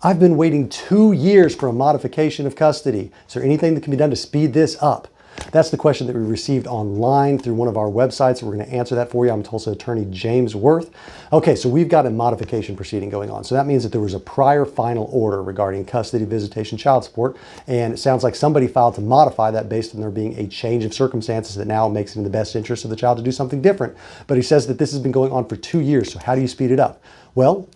I've been waiting 2 years for a modification of custody. Is there anything that can be done to speed this up? That's the question that we received online through one of our websites. We're going to answer that for you. I'm Tulsa attorney James Worth. Okay, so we've got a modification proceeding going on. So that means that there was a prior final order regarding custody, visitation, child support, and it sounds like somebody filed to modify that based on there being a change of circumstances that now makes it in the best interest of the child to do something different. But he says that this has been going on for 2 years. So how do you speed it up? Well,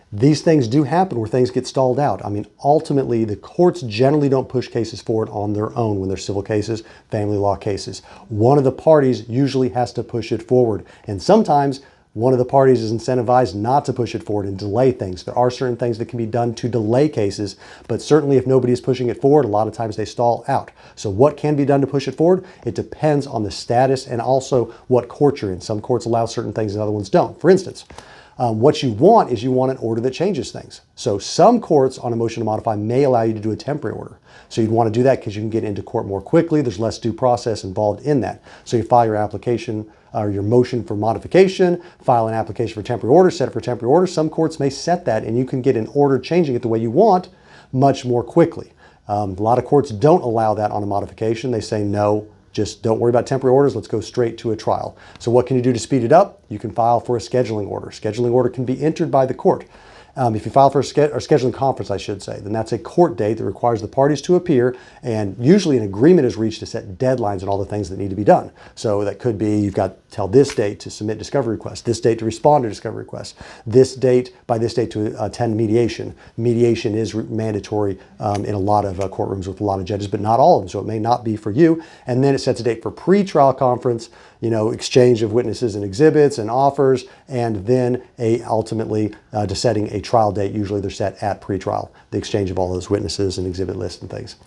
these things do happen where things get stalled out. I mean, ultimately, the courts generally don't push cases forward on their own when they're civil cases, family law cases. One of the parties usually has to push it forward. And sometimes one of the parties is incentivized not to push it forward and delay things. There are certain things that can be done to delay cases, but certainly if nobody is pushing it forward, a lot of times they stall out. So what can be done to push it forward? It depends on the status and also what court you're in. Some courts allow certain things and other ones don't. For instance, what you want is you want an order that changes things. So some courts on a motion to modify may allow you to do a temporary order. So you'd want to do that because you can get into court more quickly. There's less due process involved in that. So you file your application or your motion for modification, file an application for temporary order, set it for temporary order. Some courts may set that and you can get an order changing it the way you want much more quickly. A lot of courts don't allow that on a modification. They say no. Just don't worry about temporary orders. Let's go straight to a trial. So what can you do to speed it up? You can file for a scheduling order. Scheduling order can be entered by the court. If you file for a scheduling conference, I should say, then that's a court date that requires the parties to appear, and usually an agreement is reached to set deadlines on all the things that need to be done. So that could be you've got till this date to submit discovery requests, this date to respond to discovery requests, by this date to attend mediation. Mediation is mandatory in a lot of courtrooms with a lot of judges, but not all of them, so it may not be for you. And then it sets a date for pre-trial conference, exchange of witnesses and exhibits and offers, and then ultimately to setting a trial date. Usually they're set at pre-trial, the exchange of all those witnesses and exhibit lists and things.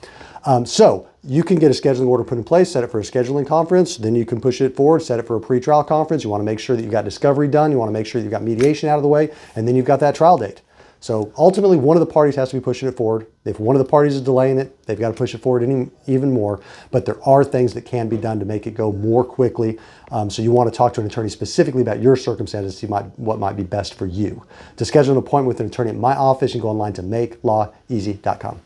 So you can get a scheduling order put in place, set it for a scheduling conference, then you can push it forward, set it for a pre-trial conference. You want to make sure that you've got discovery done. You want to make sure that you've got mediation out of the way, and then you've got that trial date. So ultimately, one of the parties has to be pushing it forward. If one of the parties is delaying it, they've got to push it forward even more. But there are things that can be done to make it go more quickly. So you want to talk to an attorney specifically about your circumstances, see what might be best for you. To schedule an appointment with an attorney at my office, you can go online to makelawEasy.com.